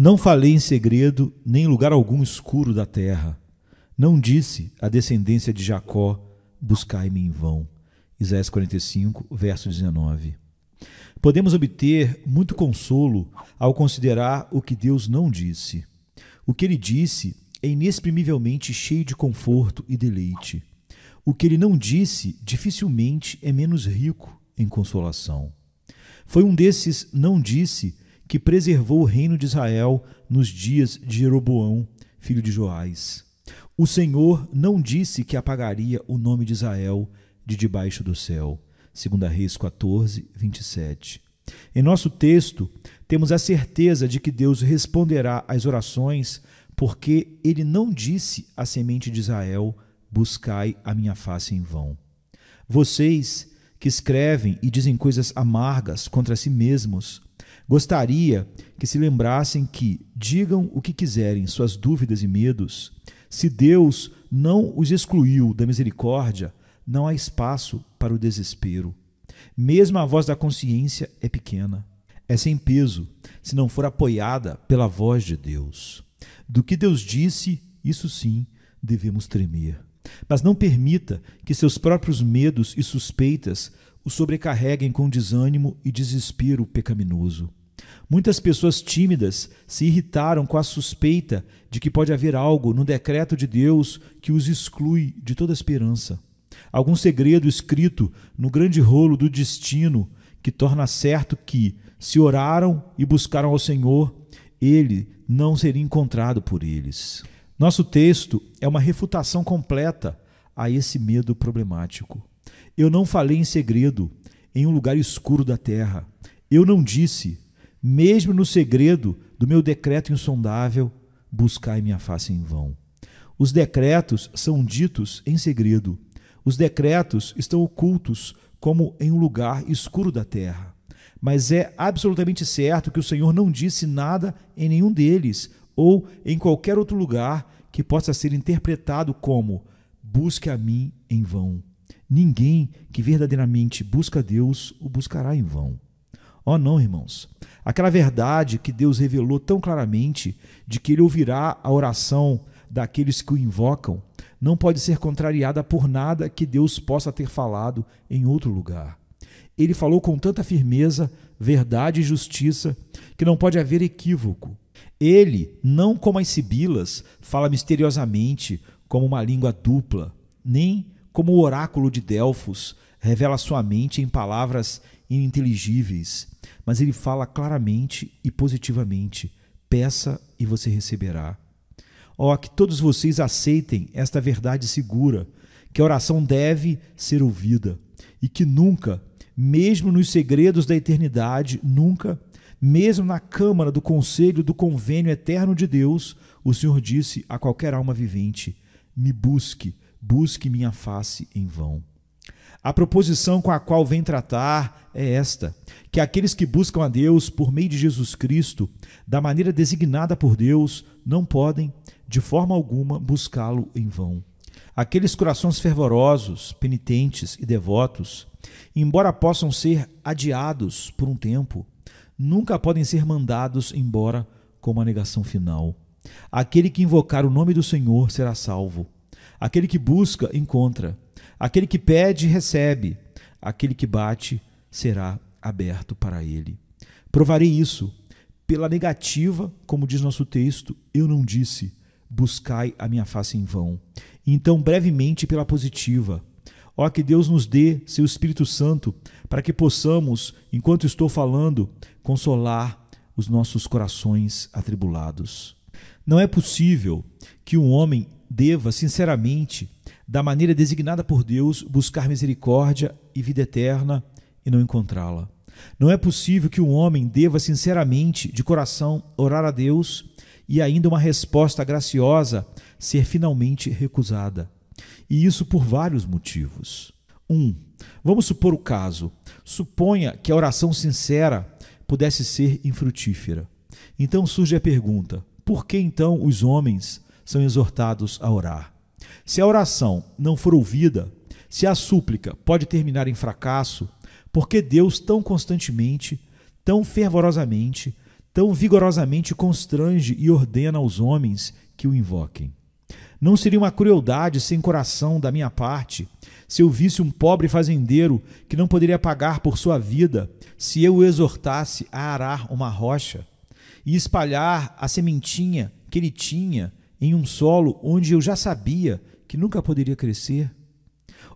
Não falei em segredo, nem em lugar algum escuro da terra. Não disse à descendência de Jacó, buscai-me em vão. Isaías 45, verso 19. Podemos obter muito consolo ao considerar o que Deus não disse. O que ele disse é inexprimivelmente cheio de conforto e deleite. O que ele não disse dificilmente é menos rico em consolação. Foi um desses não disse que preservou o reino de Israel nos dias de Jeroboão, filho de Joás. O Senhor não disse que apagaria o nome de Israel de debaixo do céu. 2 Reis 14, 27. Em nosso texto, temos a certeza de que Deus responderá às orações, porque ele não disse à semente de Israel, buscai a minha face em vão. Vocês que escrevem e dizem coisas amargas contra si mesmos, gostaria que se lembrassem que, digam o que quiserem, suas dúvidas e medos, se Deus não os excluiu da misericórdia, não há espaço para o desespero. Mesmo a voz da consciência é pequena, é sem peso, se não for apoiada pela voz de Deus. Do que Deus disse, isso sim, devemos tremer. Mas não permita que seus próprios medos e suspeitas o sobrecarreguem com desânimo e desespero pecaminoso. Muitas pessoas tímidas se irritaram com a suspeita de que pode haver algo no decreto de Deus que os exclui de toda esperança. Algum segredo escrito no grande rolo do destino que torna certo que, se oraram e buscaram ao Senhor, ele não seria encontrado por eles. Nosso texto é uma refutação completa a esse medo problemático. Eu não falei em segredo, em um lugar escuro da terra. Eu não disse, mesmo no segredo do meu decreto insondável, buscai minha face em vão. Os decretos são ditos em segredo. Os decretos estão ocultos como em um lugar escuro da terra. Mas é absolutamente certo que o Senhor não disse nada em nenhum deles ou em qualquer outro lugar que possa ser interpretado como busque a mim em vão. Ninguém que verdadeiramente busca a Deus o buscará em vão. Oh não, irmãos. Aquela verdade que Deus revelou tão claramente de que Ele ouvirá a oração daqueles que o invocam não pode ser contrariada por nada que Deus possa ter falado em outro lugar. Ele falou com tanta firmeza, verdade e justiça, que não pode haver equívoco. Ele, não como as sibilas, fala misteriosamente, como uma língua dupla, nem como o oráculo de Delfos, revela sua mente em palavras ininteligíveis, mas ele fala claramente e positivamente, peça e você receberá. Ó, que todos vocês aceitem esta verdade segura, que a oração deve ser ouvida e que nunca, mesmo nos segredos da eternidade, nunca, mesmo na câmara do conselho do convênio eterno de Deus, o Senhor disse a qualquer alma vivente, me busque, busque minha face em vão. A proposição com a qual vem tratar é esta, que aqueles que buscam a Deus por meio de Jesus Cristo, da maneira designada por Deus, não podem, de forma alguma, buscá-lo em vão. Aqueles corações fervorosos, penitentes e devotos, embora possam ser adiados por um tempo, nunca podem ser mandados embora com uma negação final. Aquele que invocar o nome do Senhor será salvo. Aquele que busca, encontra. Aquele que pede, recebe. Aquele que bate, será aberto para ele. Provarei isso. Pela negativa, como diz nosso texto, eu não disse, buscai a minha face em vão. Então, brevemente, pela positiva. Ó, que Deus nos dê seu Espírito Santo para que possamos, enquanto estou falando, consolar os nossos corações atribulados. Não é possível que um homem deva, sinceramente, da maneira designada por Deus, buscar misericórdia e vida eterna e não encontrá-la. Não é possível que um homem deva, sinceramente, de coração, orar a Deus e ainda uma resposta graciosa ser finalmente recusada. E isso por vários motivos. Vamos supor o caso. Suponha que a oração sincera pudesse ser infrutífera. Então surge a pergunta, por que então os homens são exortados a orar? Se a oração não for ouvida, se a súplica pode terminar em fracasso, por que Deus tão constantemente, tão fervorosamente, tão vigorosamente constrange e ordena aos homens que o invoquem. Não seria uma crueldade sem coração da minha parte se eu visse um pobre fazendeiro que não poderia pagar por sua vida, se eu o exortasse a arar uma rocha e espalhar a sementinha que ele tinha em um solo onde eu já sabia que nunca poderia crescer?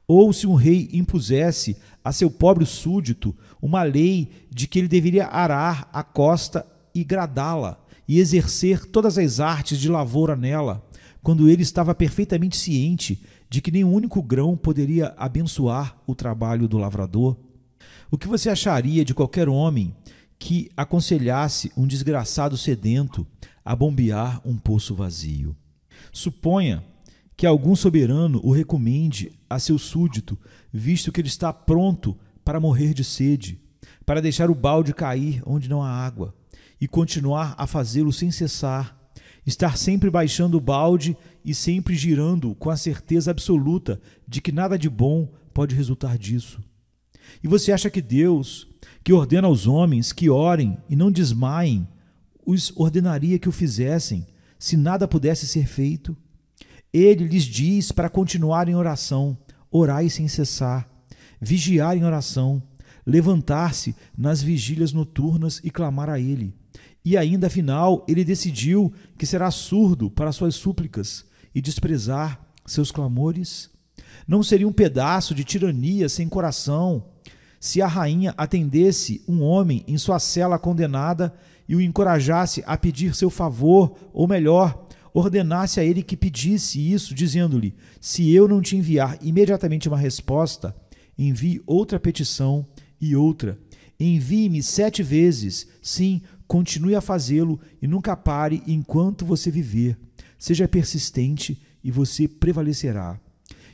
Ou se um rei impusesse a seu pobre súdito uma lei de que ele deveria arar a costa e gradá-la e exercer todas as artes de lavoura nela, quando ele estava perfeitamente ciente de que nem um único grão poderia abençoar o trabalho do lavrador? O que você acharia de qualquer homem que aconselhasse um desgraçado sedento a bombear um poço vazio? Suponha que algum soberano o recomende a seu súdito, visto que ele está pronto para morrer de sede, para deixar o balde cair onde não há água e continuar a fazê-lo sem cessar, estar sempre baixando o balde e sempre girando com a certeza absoluta de que nada de bom pode resultar disso. E você acha que Deus, que ordena aos homens que orem e não desmaiem, os ordenaria que o fizessem, se nada pudesse ser feito? Ele lhes diz para continuar em oração, orai sem cessar, vigiar em oração, levantar-se nas vigílias noturnas e clamar a Ele. E ainda, afinal, ele decidiu que será surdo para suas súplicas e desprezar seus clamores? Não seria um pedaço de tirania sem coração se a rainha atendesse um homem em sua cela condenada e o encorajasse a pedir seu favor, ou melhor, ordenasse a ele que pedisse isso, dizendo-lhe: se eu não te enviar imediatamente uma resposta, envie outra petição e outra. Envie-me 7 vezes, sim, continue a fazê-lo e nunca pare enquanto você viver. Seja persistente e você prevalecerá.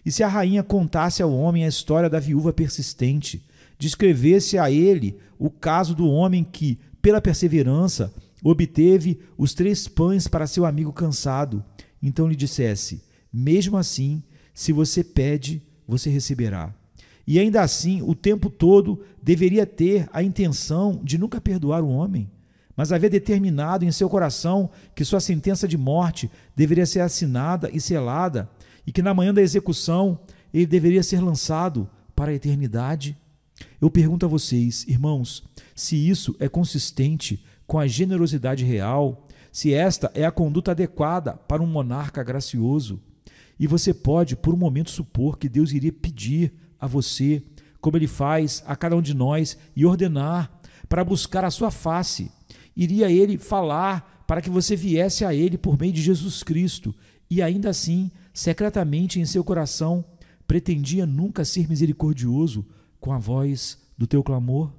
E se a rainha contasse ao homem a história da viúva persistente, descrevesse a ele o caso do homem que, pela perseverança, obteve os 3 pães para seu amigo cansado, então lhe dissesse: mesmo assim, se você pede, você receberá. E ainda assim, o tempo todo deveria ter a intenção de nunca perdoar o homem, mas havia determinado em seu coração que sua sentença de morte deveria ser assinada e selada, e que na manhã da execução ele deveria ser lançado para a eternidade. Eu pergunto a vocês, irmãos, se isso é consistente com a generosidade real, se esta é a conduta adequada para um monarca gracioso. E você pode, por um momento, supor que Deus iria pedir a você, como Ele faz a cada um de nós, e ordenar para buscar a sua face. Iria Ele falar para que você viesse a Ele por meio de Jesus Cristo, e ainda assim, secretamente em seu coração, pretendia nunca ser misericordioso com a voz do teu clamor?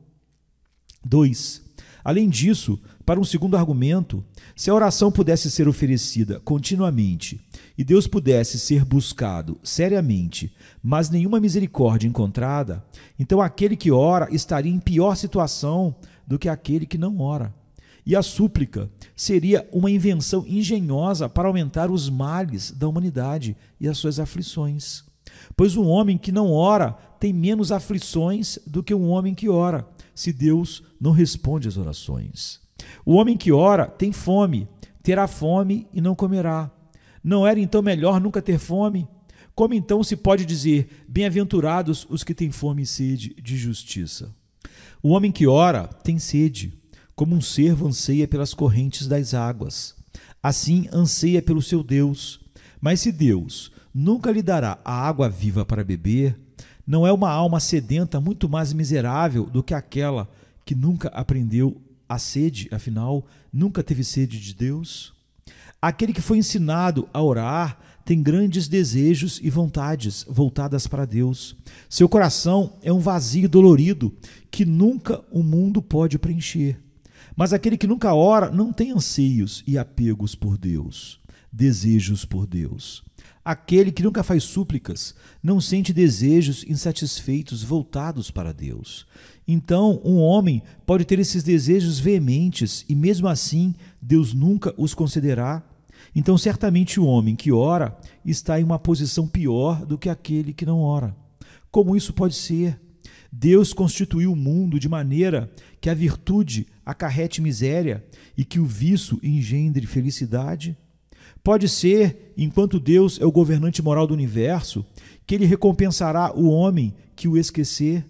2. Além disso, para um segundo argumento, se a oração pudesse ser oferecida continuamente e Deus pudesse ser buscado seriamente, mas nenhuma misericórdia encontrada, então aquele que ora estaria em pior situação do que aquele que não ora. E a súplica seria uma invenção engenhosa para aumentar os males da humanidade e as suas aflições. Pois um homem que não ora tem menos aflições do que um homem que ora, se Deus não responde às orações. O homem que ora tem fome, terá fome e não comerá. Não era então melhor nunca ter fome? Como então se pode dizer: bem-aventurados os que têm fome e sede de justiça? O homem que ora tem sede, como um cervo anseia pelas correntes das águas. Assim anseia pelo seu Deus. Mas se Deus nunca lhe dará a água viva para beber, não é uma alma sedenta muito mais miserável do que aquela que nunca aprendeu a sede, afinal, nunca teve sede de Deus? Aquele que foi ensinado a orar tem grandes desejos e vontades voltadas para Deus. Seu coração é um vazio dolorido que nunca o mundo pode preencher. Mas aquele que nunca ora não tem anseios e apegos por Deus, desejos por Deus. Aquele que nunca faz súplicas não sente desejos insatisfeitos voltados para Deus. Então, um homem pode ter esses desejos veementes e, mesmo assim, Deus nunca os concederá. Então, certamente o homem que ora está em uma posição pior do que aquele que não ora. Como isso pode ser? Deus constituiu o mundo de maneira que a virtude acarrete miséria e que o vício engendre felicidade? Pode ser, enquanto Deus é o governante moral do universo, que ele recompensará o homem que o esquecer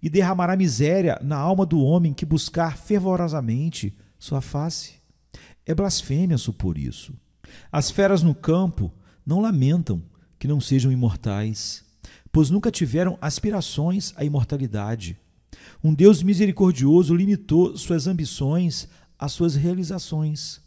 e derramará miséria na alma do homem que buscar fervorosamente sua face? É blasfêmia supor isso. As feras no campo não lamentam que não sejam imortais, pois nunca tiveram aspirações à imortalidade. Um Deus misericordioso limitou suas ambições às suas realizações.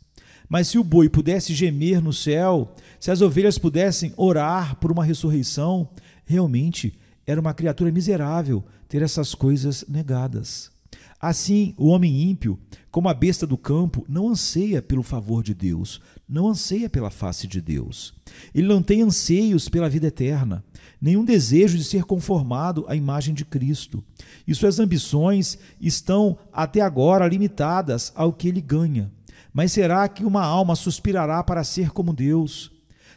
Mas se o boi pudesse gemer no céu, se as ovelhas pudessem orar por uma ressurreição, realmente era uma criatura miserável ter essas coisas negadas. Assim, o homem ímpio, como a besta do campo, não anseia pelo favor de Deus, não anseia pela face de Deus. Ele não tem anseios pela vida eterna, nenhum desejo de ser conformado à imagem de Cristo. E suas ambições estão até agora limitadas ao que ele ganha. Mas será que uma alma suspirará para ser como Deus?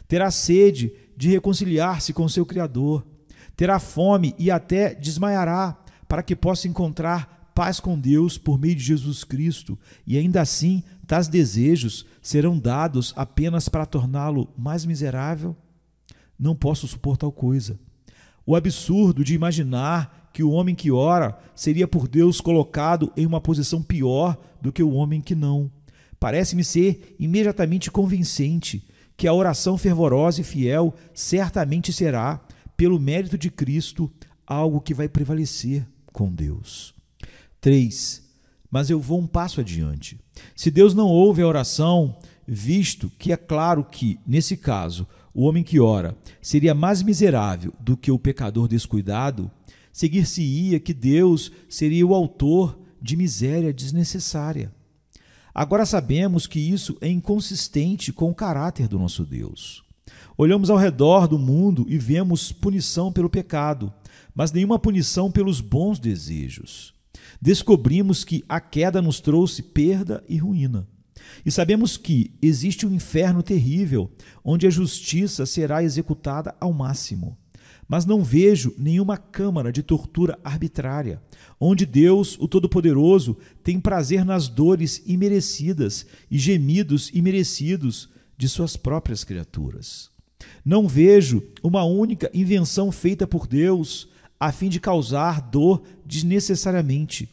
Terá sede de reconciliar-se com seu Criador. Terá fome e até desmaiará para que possa encontrar paz com Deus por meio de Jesus Cristo, e ainda assim tais desejos serão dados apenas para torná-lo mais miserável? Não posso supor tal coisa. O absurdo de imaginar que o homem que ora seria por Deus colocado em uma posição pior do que o homem que não. Parece-me ser imediatamente convincente que a oração fervorosa e fiel certamente será, pelo mérito de Cristo, algo que vai prevalecer com Deus. 3. Mas eu vou um passo adiante. Se Deus não ouve a oração, visto que é claro que, nesse caso, o homem que ora seria mais miserável do que o pecador descuidado, seguir-se-ia que Deus seria o autor de miséria desnecessária. Agora sabemos que isso é inconsistente com o caráter do nosso Deus. Olhamos ao redor do mundo e vemos punição pelo pecado, mas nenhuma punição pelos bons desejos. Descobrimos que a queda nos trouxe perda e ruína. E sabemos que existe um inferno terrível, onde a justiça será executada ao máximo. Mas não vejo nenhuma câmara de tortura arbitrária, onde Deus, o Todo-Poderoso, tem prazer nas dores imerecidas e gemidos imerecidos de suas próprias criaturas. Não vejo uma única invenção feita por Deus a fim de causar dor desnecessariamente.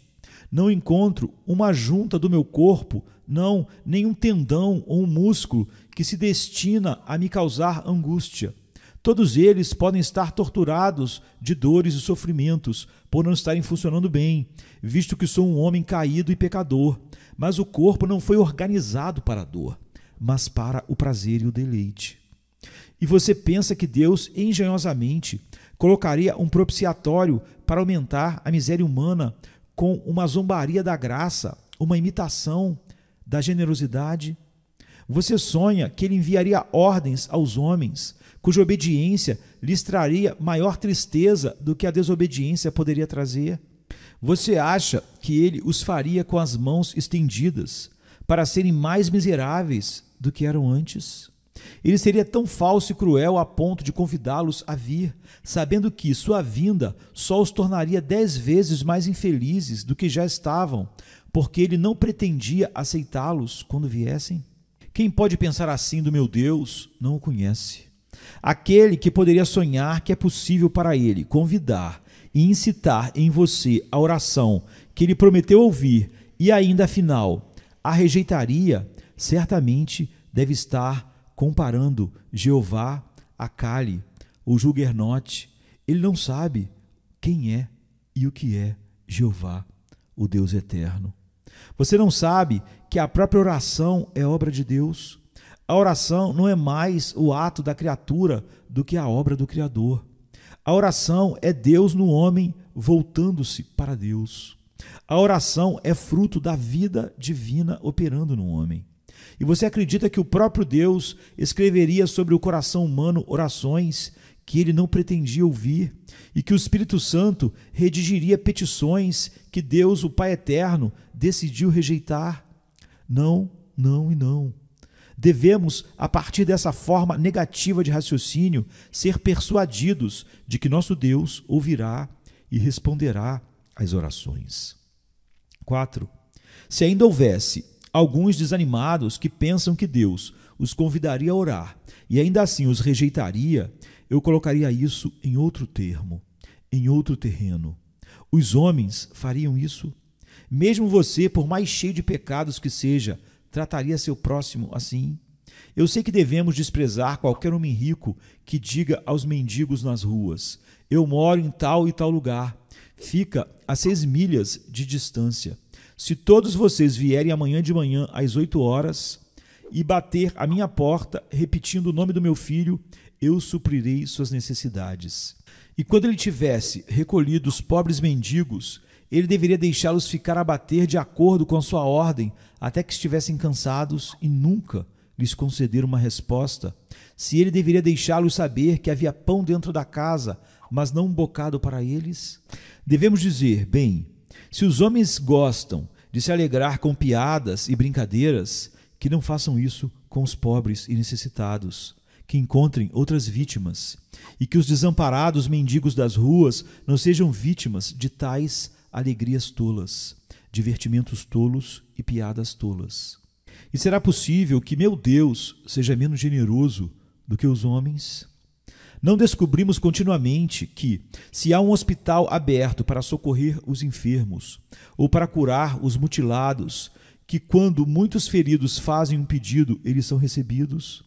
Não encontro uma junta do meu corpo, não, nenhum tendão ou um músculo que se destina a me causar angústia. Todos eles podem estar torturados de dores e sofrimentos por não estarem funcionando bem, visto que sou um homem caído e pecador, mas o corpo não foi organizado para a dor, mas para o prazer e o deleite. E você pensa que Deus, engenhosamente, colocaria um propiciatório para aumentar a miséria humana com uma zombaria da graça, uma imitação da generosidade? Você sonha que ele enviaria ordens aos homens, cuja obediência lhes traria maior tristeza do que a desobediência poderia trazer? Você acha que ele os faria com as mãos estendidas para serem mais miseráveis do que eram antes? Ele seria tão falso e cruel a ponto de convidá-los a vir, sabendo que sua vinda só os tornaria 10 vezes mais infelizes do que já estavam, porque ele não pretendia aceitá-los quando viessem? Quem pode pensar assim do meu Deus não o conhece. Aquele que poderia sonhar que é possível para ele convidar e incitar em você a oração que ele prometeu ouvir e ainda, afinal, a rejeitaria, certamente deve estar comparando Jeová a Kali ou Juggernaut. Ele não sabe quem é e o que é Jeová, o Deus eterno. Você não sabe que a própria oração é obra de Deus? A oração não é mais o ato da criatura do que a obra do Criador. A oração é Deus no homem voltando-se para Deus. A oração é fruto da vida divina operando no homem. E você acredita que o próprio Deus escreveria sobre o coração humano orações que ele não pretendia ouvir e que o Espírito Santo redigiria petições que Deus, o Pai Eterno, decidiu rejeitar? Não, não e não. Devemos, a partir dessa forma negativa de raciocínio, ser persuadidos de que nosso Deus ouvirá e responderá às orações. 4. Se ainda houvesse alguns desanimados que pensam que Deus os convidaria a orar e ainda assim os rejeitaria, eu colocaria isso em outro termo, em outro terreno. Os homens fariam isso? Mesmo você, por mais cheio de pecados que seja, trataria seu próximo assim? Eu sei que devemos desprezar qualquer homem rico que diga aos mendigos nas ruas: eu moro em tal e tal lugar. Fica a 6 milhas de distância. Se todos vocês vierem amanhã de manhã às 8 horas e bater à minha porta, repetindo o nome do meu filho, eu suprirei suas necessidades. E quando ele tivesse recolhido os pobres mendigos, ele deveria deixá-los ficar a bater de acordo com a sua ordem, até que estivessem cansados e nunca lhes conceder uma resposta. Se ele deveria deixá-los saber que havia pão dentro da casa, mas não um bocado para eles? Devemos dizer, bem, se os homens gostam de se alegrar com piadas e brincadeiras, que não façam isso com os pobres e necessitados, que encontrem outras vítimas, e que os desamparados mendigos das ruas não sejam vítimas de tais alegrias tolas, divertimentos tolos e piadas tolas. E será possível que meu Deus seja menos generoso do que os homens? Não descobrimos continuamente que, se há um hospital aberto para socorrer os enfermos ou para curar os mutilados, que quando muitos feridos fazem um pedido, eles são recebidos?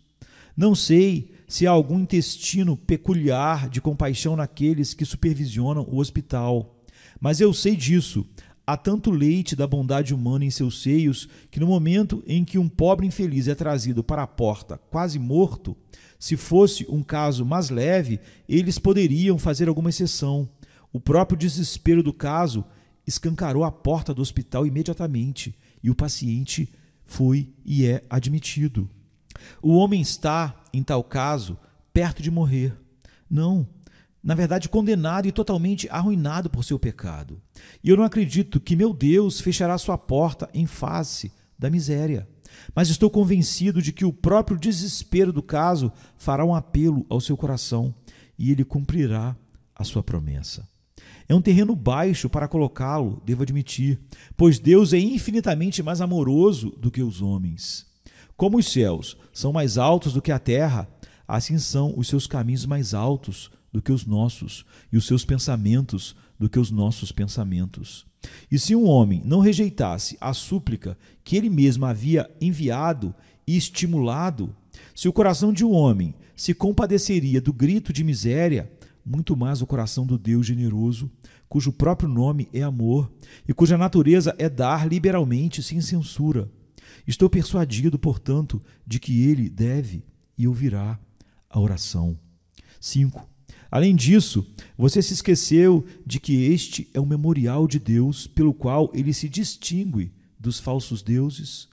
Não sei se há algum intestino peculiar de compaixão naqueles que supervisionam o hospital, mas eu sei disso. Há tanto leite da bondade humana em seus seios que no momento em que um pobre infeliz é trazido para a porta quase morto, se fosse um caso mais leve, eles poderiam fazer alguma exceção. O próprio desespero do caso escancarou a porta do hospital imediatamente e o paciente foi e é admitido. O homem está, em tal caso, perto de morrer. Não, na verdade condenado e totalmente arruinado por seu pecado. E eu não acredito que meu Deus fechará sua porta em face da miséria. Mas estou convencido de que o próprio desespero do caso fará um apelo ao seu coração e ele cumprirá a sua promessa. É um terreno baixo para colocá-lo, devo admitir, pois Deus é infinitamente mais amoroso do que os homens. Como os céus são mais altos do que a terra, assim são os seus caminhos mais altos do que os nossos, e os seus pensamentos do que os nossos pensamentos. E se um homem não rejeitasse a súplica que ele mesmo havia enviado e estimulado, se o coração de um homem se compadeceria do grito de miséria, muito mais o coração do Deus generoso, cujo próprio nome é amor e cuja natureza é dar liberalmente sem censura. Estou persuadido, portanto, de que ele deve e ouvirá a oração. 5. Além disso, você se esqueceu de que este é um memorial de Deus pelo qual ele se distingue dos falsos deuses?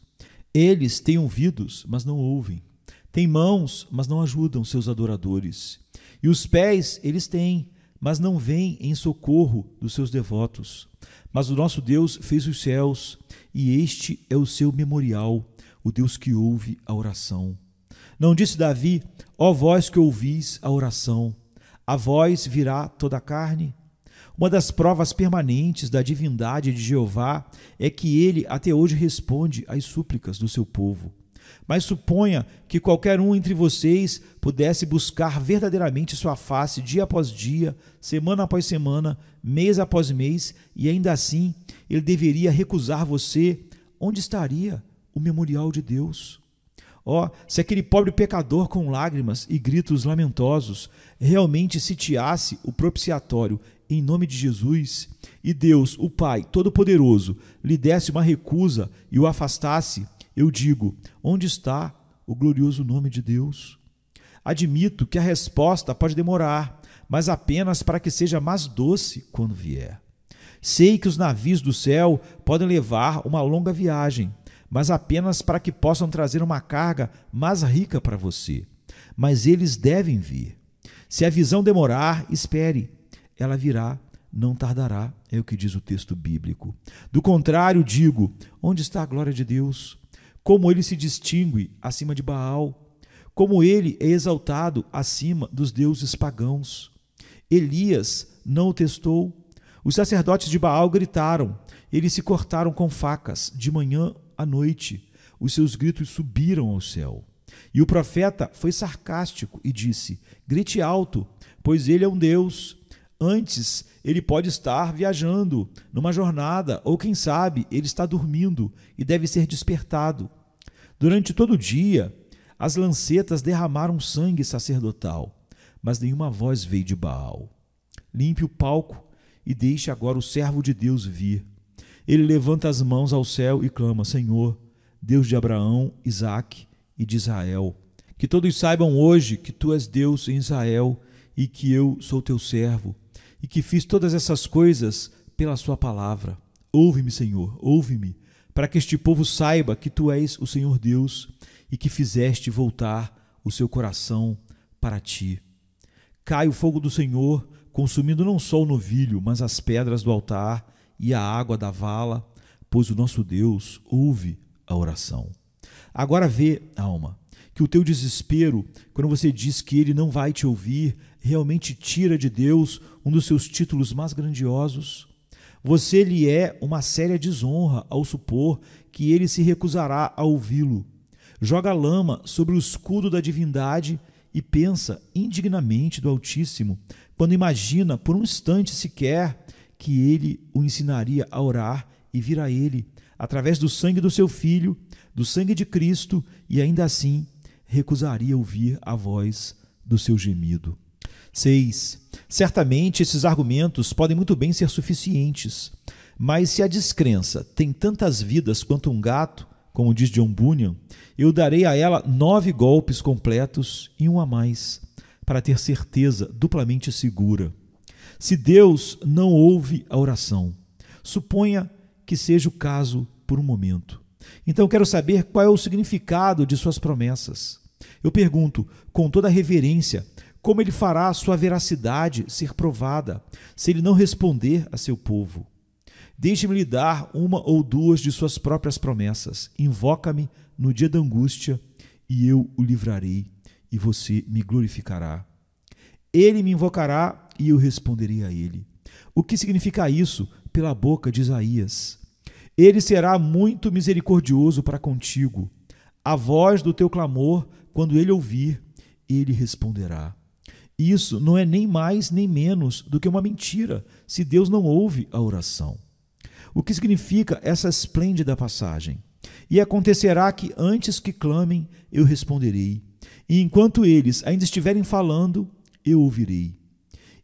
Eles têm ouvidos, mas não ouvem. Têm mãos, mas não ajudam seus adoradores. E os pés eles têm, mas não vêm em socorro dos seus devotos. Mas o nosso Deus fez os céus, e este é o seu memorial, o Deus que ouve a oração. Não disse Davi: ó vós que ouvis a oração, a vós virá toda a carne? Uma das provas permanentes da divindade de Jeová é que ele até hoje responde às súplicas do seu povo. Mas suponha que qualquer um entre vocês pudesse buscar verdadeiramente sua face dia após dia, semana após semana, mês após mês, e ainda assim ele deveria recusar você. Onde estaria o memorial de Deus? Se aquele pobre pecador com lágrimas e gritos lamentosos realmente sitiasse o propiciatório em nome de Jesus, e Deus, o Pai Todo-Poderoso, lhe desse uma recusa e o afastasse, eu digo: onde está o glorioso nome de Deus? Admito que a resposta pode demorar, mas apenas para que seja mais doce quando vier. Sei que os navios do céu podem levar uma longa viagem, mas apenas para que possam trazer uma carga mais rica para você. Mas eles devem vir. Se a visão demorar, espere. Ela virá, não tardará, é o que diz o texto bíblico. Do contrário, digo: onde está a glória de Deus? Como ele se distingue acima de Baal? Como ele é exaltado acima dos deuses pagãos? Elias não o testou? Os sacerdotes de Baal gritaram, eles se cortaram com facas, de manhã à noite. Os seus gritos subiram ao céu. E o profeta foi sarcástico e disse: grite alto, pois ele é um Deus. Antes, ele pode estar viajando numa jornada, ou quem sabe, ele está dormindo e deve ser despertado. Durante todo o dia, as lancetas derramaram sangue sacerdotal, mas nenhuma voz veio de Baal. Limpe o palco e deixe agora o servo de Deus vir. Ele levanta as mãos ao céu e clama: Senhor, Deus de Abraão, Isaque e de Israel, que todos saibam hoje que tu és Deus em Israel e que eu sou teu servo e que fiz todas essas coisas pela sua palavra. Ouve-me, Senhor, ouve-me, para que este povo saiba que tu és o Senhor Deus e que fizeste voltar o seu coração para ti. Cai o fogo do Senhor, consumindo não só o novilho, mas as pedras do altar e a água da vala, pois o nosso Deus ouve a oração. Agora vê, alma, que o teu desespero, quando você diz que ele não vai te ouvir, realmente tira de Deus um dos seus títulos mais grandiosos. Você lhe é uma séria desonra ao supor que ele se recusará a ouvi-lo. Joga lama sobre o escudo da divindade e pensa indignamente do Altíssimo, quando imagina por um instante sequer que ele o ensinaria a orar e vir a ele, através do sangue do seu Filho, do sangue de Cristo, e ainda assim recusaria ouvir a voz do seu gemido. 6. Certamente esses argumentos podem muito bem ser suficientes, mas se a descrença tem tantas vidas quanto um gato, como diz John Bunyan, eu darei a ela 9 golpes completos e um a mais, para ter certeza duplamente segura. Se Deus não ouve a oração, suponha que seja o caso por um momento. Então quero saber qual é o significado de suas promessas. Eu pergunto, com toda a reverência, como ele fará a sua veracidade ser provada, se ele não responder a seu povo? Deixe-me lhe dar uma ou duas de suas próprias promessas. Invoca-me no dia da angústia, e eu o livrarei, e você me glorificará. Ele me invocará, e eu responderei a ele. O que significa isso pela boca de Isaías? Ele será muito misericordioso para contigo. A voz do teu clamor, quando ele ouvir, ele responderá. Isso não é nem mais nem menos do que uma mentira, se Deus não ouve a oração. O que significa essa esplêndida passagem? E acontecerá que antes que clamem, eu responderei, e enquanto eles ainda estiverem falando, eu ouvirei.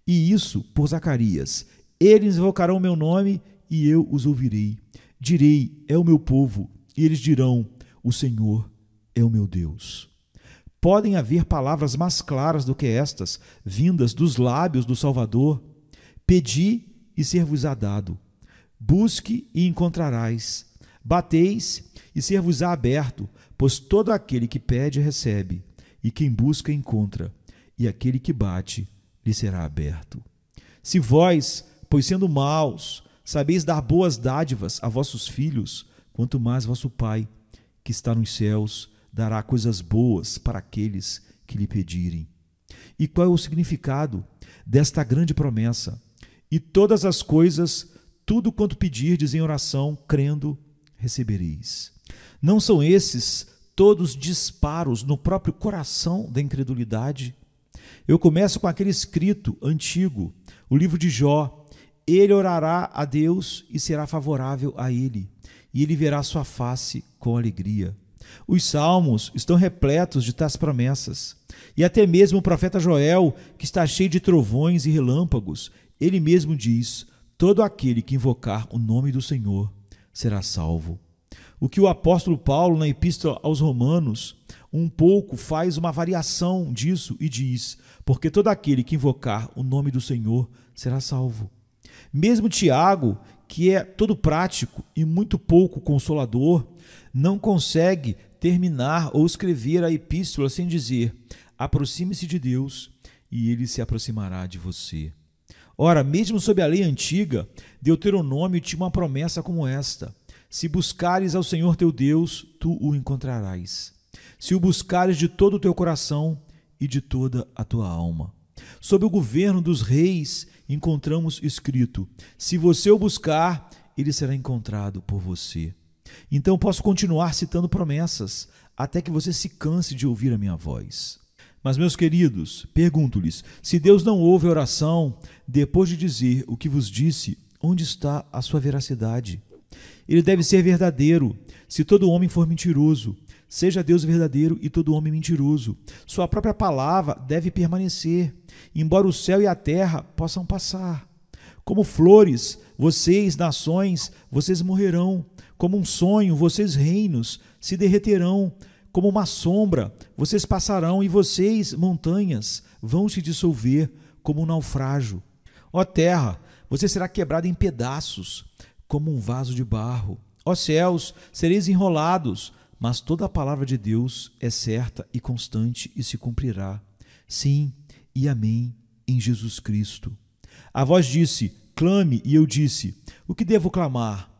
E isso por Zacarias: eles invocarão o meu nome e eu os ouvirei. Direi: é o meu povo, e eles dirão: o Senhor é o meu Deus. Podem haver palavras mais claras do que estas, vindas dos lábios do Salvador? Pedi e ser-vos-á dado. Busque e encontrarás. Bateis e ser-vos-á aberto, pois todo aquele que pede recebe, e quem busca encontra, e aquele que bate lhe será aberto. Se vós, pois sendo maus, sabeis dar boas dádivas a vossos filhos, quanto mais vosso Pai, que está nos céus, dará coisas boas para aqueles que lhe pedirem. E qual é o significado desta grande promessa? E todas as coisas, tudo quanto pedirdes em oração, crendo, recebereis. Não são esses todos disparos no próprio coração da incredulidade? Eu começo com aquele escrito antigo, o livro de Jó. Ele orará a Deus e será favorável a ele, e ele verá sua face com alegria. Os salmos estão repletos de tais promessas, e até mesmo o profeta Joel, que está cheio de trovões e relâmpagos, ele mesmo diz: todo aquele que invocar o nome do Senhor será salvo. O que o apóstolo Paulo, na epístola aos Romanos, um pouco faz uma variação disso e diz: porque todo aquele que invocar o nome do Senhor será salvo. Mesmo Tiago, que é todo prático e muito pouco consolador, não consegue terminar ou escrever a epístola sem dizer: aproxime-se de Deus e ele se aproximará de você. Ora, mesmo sob a lei antiga, Deuteronômio tinha uma promessa como esta: se buscares ao Senhor teu Deus, tu o encontrarás. Se o buscares de todo o teu coração e de toda a tua alma. Sob o governo dos reis, encontramos escrito: se você o buscar, ele será encontrado por você. Então posso continuar citando promessas, até que você se canse de ouvir a minha voz. Mas, meus queridos, pergunto-lhes, se Deus não ouve a oração, depois de dizer o que vos disse, onde está a sua veracidade? Ele deve ser verdadeiro. Se todo homem for mentiroso, seja Deus verdadeiro e todo homem mentiroso. Sua própria palavra deve permanecer, embora o céu e a terra possam passar. Como flores, vocês, nações, vocês morrerão. Como um sonho, vocês, reinos, se derreterão. Como uma sombra, vocês passarão, e vocês, montanhas, vão se dissolver como um naufrágio. Ó terra, você será quebrada em pedaços, como um vaso de barro. Ó céus, sereis enrolados, mas toda a palavra de Deus é certa e constante e se cumprirá. Sim e amém em Jesus Cristo. A voz disse: clame, e eu disse: o que devo clamar?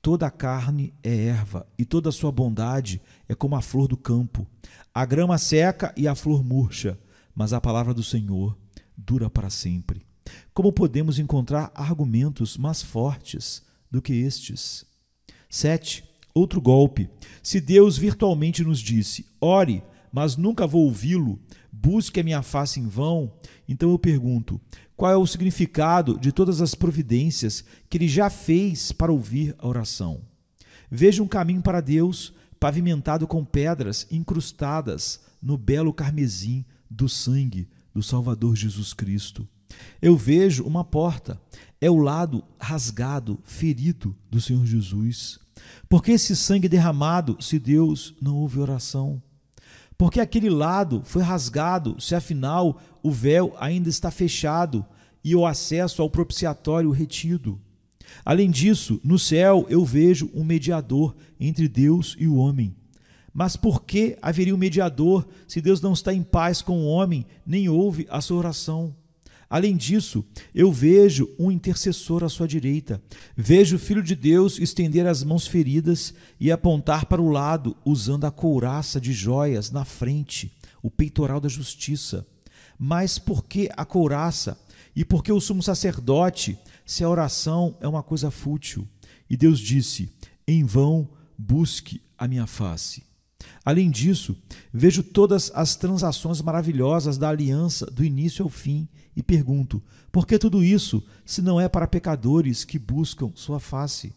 Toda a carne é erva, e toda a sua bondade é como a flor do campo. A grama seca e a flor murcha, mas a palavra do Senhor dura para sempre. Como podemos encontrar argumentos mais fortes do que estes? 7. Outro golpe. Se Deus virtualmente nos disse: ore, mas nunca vou ouvi-lo, busque a minha face em vão, então eu pergunto: qual é o significado de todas as providências que ele já fez para ouvir a oração? Veja um caminho para Deus, pavimentado com pedras incrustadas no belo carmesim do sangue do Salvador Jesus Cristo. Eu vejo uma porta, é o lado rasgado, ferido do Senhor Jesus. Por que esse sangue derramado se Deus não ouve oração? Porque aquele lado foi rasgado, se afinal o véu ainda está fechado e o acesso ao propiciatório retido. Além disso, no céu eu vejo um mediador entre Deus e o homem. Mas por que haveria um mediador se Deus não está em paz com o homem, nem ouve a sua oração? Além disso, eu vejo um intercessor à sua direita. Vejo o Filho de Deus estender as mãos feridas e apontar para o lado, usando a couraça de joias na frente, o peitoral da justiça. Mas por que a couraça? E por que o sumo sacerdote, se a oração é uma coisa fútil? E Deus disse: em vão busque a minha face. Além disso, vejo todas as transações maravilhosas da aliança do início ao fim e pergunto: por que tudo isso, se não é para pecadores que buscam sua face?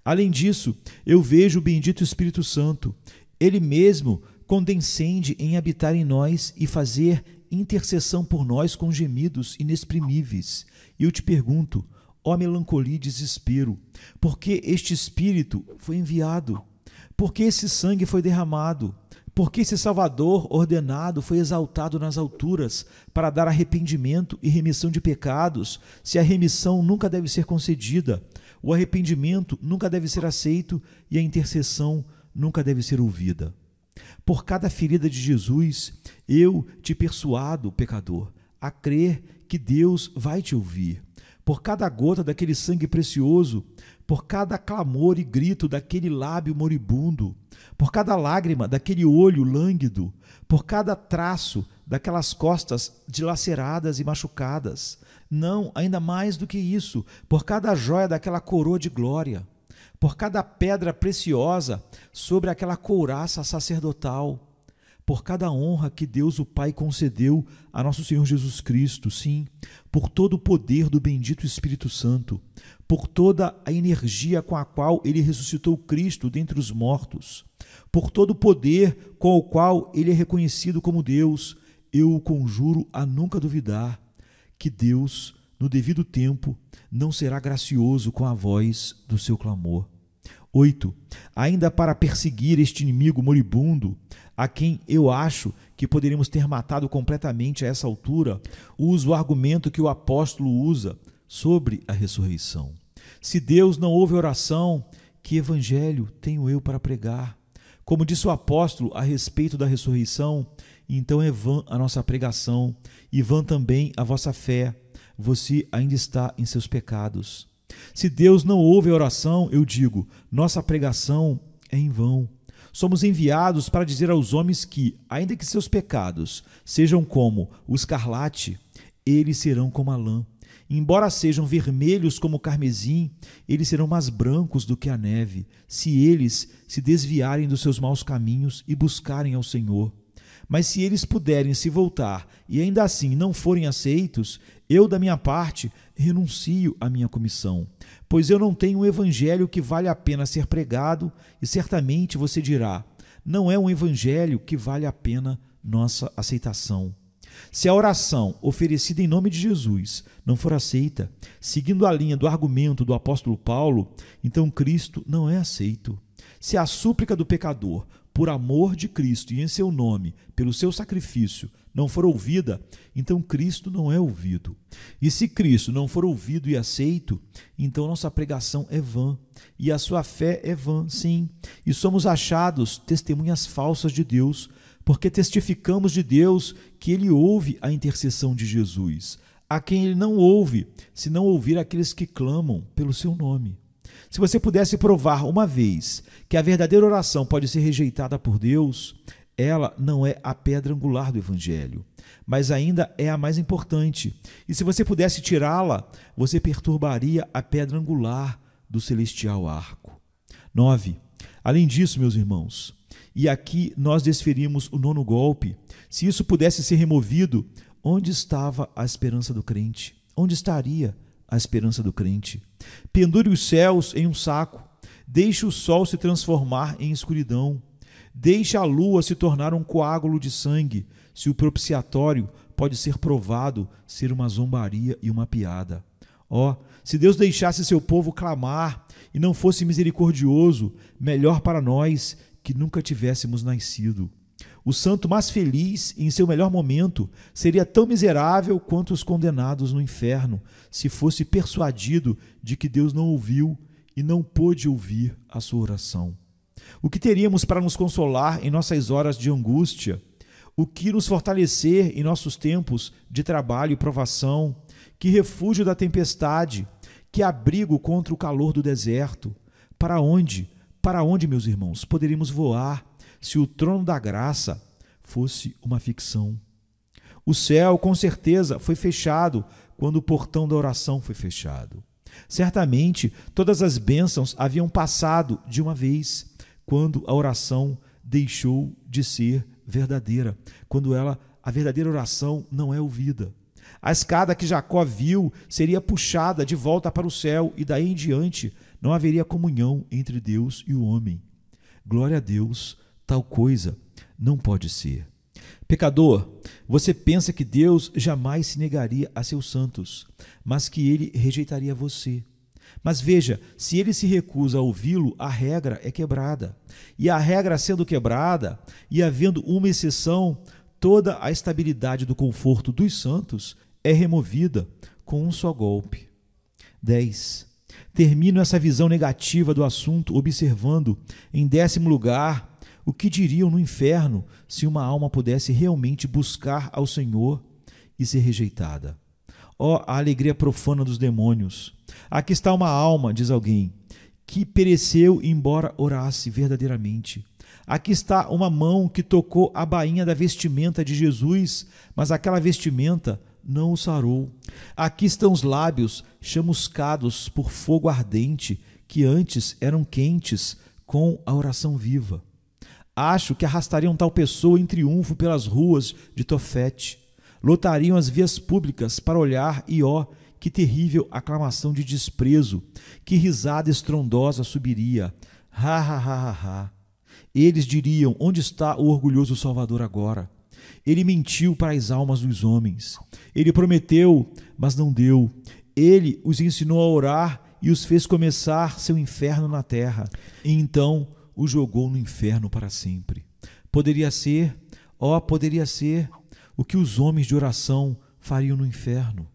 Além disso, eu vejo o bendito Espírito Santo, ele mesmo condescende em habitar em nós e fazer intercessão por nós com gemidos inexprimíveis. E eu te pergunto, ó melancolia e desespero, por que este Espírito foi enviado? Por que esse sangue foi derramado? Por que esse Salvador ordenado foi exaltado nas alturas para dar arrependimento e remissão de pecados, se a remissão nunca deve ser concedida, o arrependimento nunca deve ser aceito e a intercessão nunca deve ser ouvida? Por cada ferida de Jesus, eu te persuado, pecador, a crer que Deus vai te ouvir. Por cada gota daquele sangue precioso, por cada clamor e grito daquele lábio moribundo, por cada lágrima daquele olho lânguido, por cada traço daquelas costas dilaceradas e machucadas. Não, ainda mais do que isso, por cada joia daquela coroa de glória, por cada pedra preciosa sobre aquela couraça sacerdotal, por cada honra que Deus o Pai concedeu a nosso Senhor Jesus Cristo, sim, por todo o poder do bendito Espírito Santo, por toda a energia com a qual ele ressuscitou Cristo dentre os mortos, por todo o poder com o qual ele é reconhecido como Deus, eu o conjuro a nunca duvidar que Deus, no devido tempo, não será gracioso com a voz do seu clamor. 8. Ainda para perseguir este inimigo moribundo, a quem eu acho que poderíamos ter matado completamente a essa altura, uso o argumento que o apóstolo usa sobre a ressurreição. Se Deus não ouve oração, que evangelho tenho eu para pregar? Como disse o apóstolo a respeito da ressurreição, então é vã a nossa pregação e vã também a vossa fé. Você ainda está em seus pecados. Se Deus não ouve a oração, eu digo, nossa pregação é em vão. Somos enviados para dizer aos homens que, ainda que seus pecados sejam como o escarlate, eles serão como a lã. Embora sejam vermelhos como o carmesim, eles serão mais brancos do que a neve, se eles se desviarem dos seus maus caminhos e buscarem ao Senhor. Mas se eles puderem se voltar e ainda assim não forem aceitos, eu, da minha parte, renuncio à minha comissão, pois eu não tenho um evangelho que vale a pena ser pregado, e certamente você dirá, não é um evangelho que vale a pena nossa aceitação. Se a oração oferecida em nome de Jesus não for aceita, seguindo a linha do argumento do apóstolo Paulo, então Cristo não é aceito. Se a súplica do pecador, por amor de Cristo e em seu nome, pelo seu sacrifício, não for ouvida, então Cristo não é ouvido. E se Cristo não for ouvido e aceito, então nossa pregação é vã, e a sua fé é vã, sim, e somos achados testemunhas falsas de Deus, porque testificamos de Deus que Ele ouve a intercessão de Jesus, a quem Ele não ouve, se não ouvir aqueles que clamam pelo seu nome. Se você pudesse provar uma vez que a verdadeira oração pode ser rejeitada por Deus, ela não é a pedra angular do Evangelho, mas ainda é a mais importante. E se você pudesse tirá-la, você perturbaria a pedra angular do celestial arco. 9. Além disso, meus irmãos, e aqui nós desferimos o 9º golpe, se isso pudesse ser removido, onde estava a esperança do crente? Onde estaria a esperança do crente? Pendure os céus em um saco, deixe o sol se transformar em escuridão, deixe a lua se tornar um coágulo de sangue, se o propiciatório pode ser provado ser uma zombaria e uma piada. Se Deus deixasse seu povo clamar e não fosse misericordioso, melhor para nós que nunca tivéssemos nascido. O santo mais feliz, em seu melhor momento, seria tão miserável quanto os condenados no inferno, se fosse persuadido de que Deus não ouviu e não pôde ouvir a sua oração. O que teríamos para nos consolar em nossas horas de angústia? O que nos fortalecer em nossos tempos de trabalho e provação? Que refúgio da tempestade? Que abrigo contra o calor do deserto? Para onde, meus irmãos, poderíamos voar se o trono da graça fosse uma ficção? O céu, com certeza, foi fechado quando o portão da oração foi fechado. Certamente, todas as bênçãos haviam passado de uma vez, quando a oração deixou de ser verdadeira, quando a verdadeira oração não é ouvida. A escada que Jacó viu seria puxada de volta para o céu e daí em diante não haveria comunhão entre Deus e o homem. Glória a Deus, tal coisa não pode ser. Pecador, você pensa que Deus jamais se negaria a seus santos, mas que ele rejeitaria você. Mas veja, se ele se recusa a ouvi-lo, a regra é quebrada. E a regra sendo quebrada, e havendo uma exceção, toda a estabilidade do conforto dos santos é removida com um só golpe. 10. Termino essa visão negativa do assunto observando, em 10º lugar, o que diriam no inferno se uma alma pudesse realmente buscar ao Senhor e ser rejeitada. A alegria profana dos demônios! Aqui está uma alma, diz alguém, que pereceu embora orasse verdadeiramente. Aqui está uma mão que tocou a bainha da vestimenta de Jesus, mas aquela vestimenta não o sarou. Aqui estão os lábios chamuscados por fogo ardente, que antes eram quentes com a oração viva. Acho que arrastariam tal pessoa em triunfo pelas ruas de Tofete. Lotariam as vias públicas para olhar e, que terrível aclamação de desprezo, que risada estrondosa subiria. Ha, ha, ha, ha, ha. Eles diriam, onde está o orgulhoso Salvador agora? Ele mentiu para as almas dos homens. Ele prometeu, mas não deu. Ele os ensinou a orar e os fez começar seu inferno na terra. E então o jogou no inferno para sempre. Poderia ser o que os homens de oração fariam no inferno.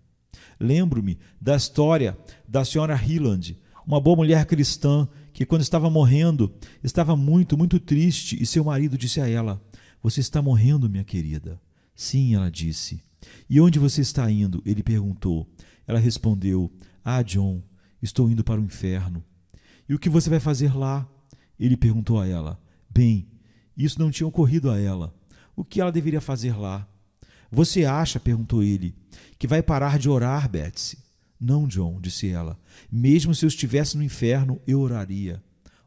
Lembro-me da história da senhora Hyland, uma boa mulher cristã que, quando estava morrendo, estava muito, muito triste, e seu marido disse a ela: "Você está morrendo, minha querida?" "Sim", ela disse. "E onde você está indo?" ele perguntou. Ela respondeu: "John, estou indo para o inferno." "E o que você vai fazer lá?" ele perguntou a ela. Bem, isso não tinha ocorrido a ela. O que ela deveria fazer lá? Você acha, perguntou ele, que vai parar de orar, Betsy? Não, John, disse ela. Mesmo se eu estivesse no inferno, eu oraria.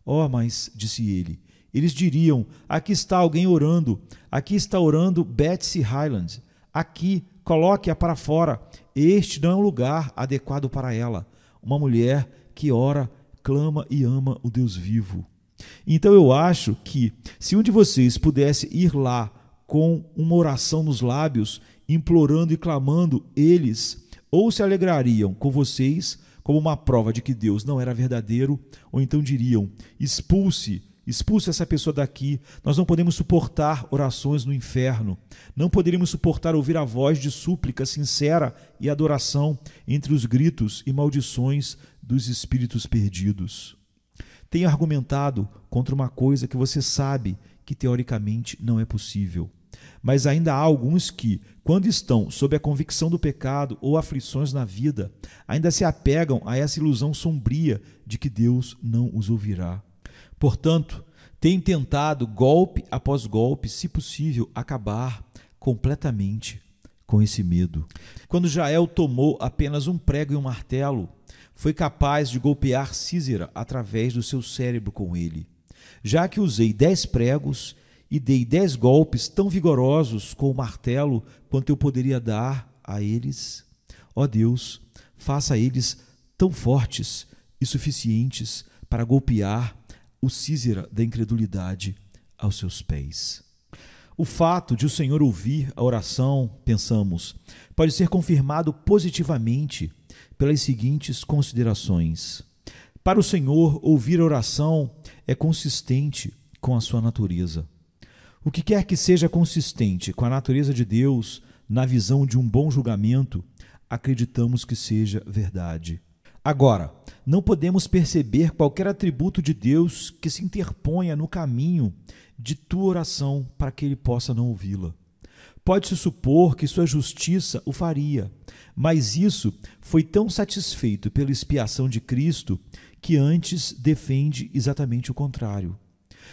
Oh, mas, disse ele, eles diriam, aqui está alguém orando, aqui está orando Betsy Hyland. Aqui, coloque-a para fora. Este não é um lugar adequado para ela. Uma mulher que ora, clama e ama o Deus vivo. Então eu acho que, se um de vocês pudesse ir lá com uma oração nos lábios, implorando e clamando, eles ou se alegrariam com vocês como uma prova de que Deus não era verdadeiro, ou então diriam, expulse essa pessoa daqui, nós não podemos suportar orações no inferno, não poderíamos suportar ouvir a voz de súplica sincera e adoração entre os gritos e maldições dos espíritos perdidos. Tenho argumentado contra uma coisa que você sabe que teoricamente não é possível. Mas ainda há alguns que, quando estão sob a convicção do pecado ou aflições na vida, ainda se apegam a essa ilusão sombria de que Deus não os ouvirá. Portanto, tenho tentado, golpe após golpe, se possível, acabar completamente com esse medo. Quando Jael tomou apenas um prego e um martelo, foi capaz de golpear Císera através do seu cérebro com ele. Já que usei 10 pregos e dei 10 golpes tão vigorosos com o martelo quanto eu poderia dar a eles, ó Deus, faça eles tão fortes e suficientes para golpear o Císera da incredulidade aos seus pés. O fato de o Senhor ouvir a oração, pensamos, pode ser confirmado positivamente pelas seguintes considerações. Para o Senhor, ouvir a oração é consistente com a sua natureza. O que quer que seja consistente com a natureza de Deus, na visão de um bom julgamento, acreditamos que seja verdade. Agora, não podemos perceber qualquer atributo de Deus que se interponha no caminho de tua oração para que ele possa não ouvi-la. Pode-se supor que sua justiça o faria, mas isso foi tão satisfeito pela expiação de Cristo que antes defende exatamente o contrário.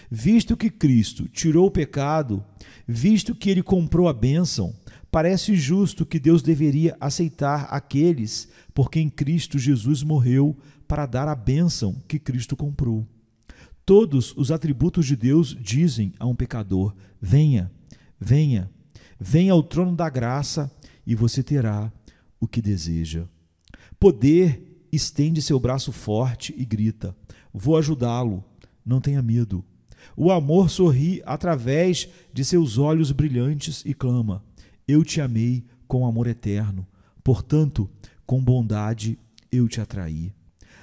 Visto que Cristo tirou o pecado, visto que ele comprou a bênção, parece justo que Deus deveria aceitar aqueles por quem Cristo Jesus morreu para dar a bênção que Cristo comprou. Todos os atributos de Deus dizem a um pecador, venha, venha, venha ao trono da graça e você terá o que deseja. Poder estende seu braço forte e grita, vou ajudá-lo, não tenha medo. O amor sorri através de seus olhos brilhantes e clama, eu te amei com amor eterno, portanto, com bondade eu te atraí.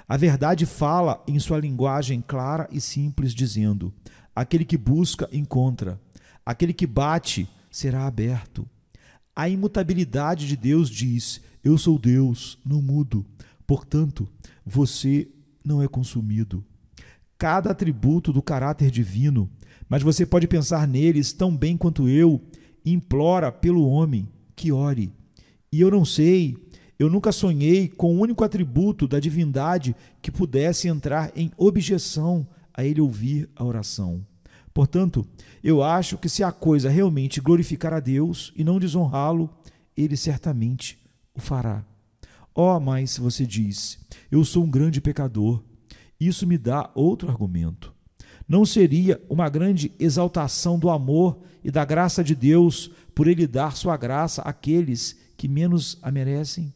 A verdade fala em sua linguagem clara e simples, dizendo, aquele que busca, encontra, aquele que bate, será aberto. A imutabilidade de Deus diz, eu sou Deus, não mudo, portanto, você não é consumido. Cada atributo do caráter divino, mas você pode pensar neles tão bem quanto eu, implora pelo homem que ore. E eu não sei, eu nunca sonhei com o único atributo da divindade que pudesse entrar em objeção a ele ouvir a oração. Portanto, eu acho que se a coisa realmente glorificar a Deus e não desonrá-lo, ele certamente o fará. Oh, mas você diz, eu sou um grande pecador. Isso me dá outro argumento. Não seria uma grande exaltação do amor e da graça de Deus por ele dar sua graça àqueles que menos a merecem?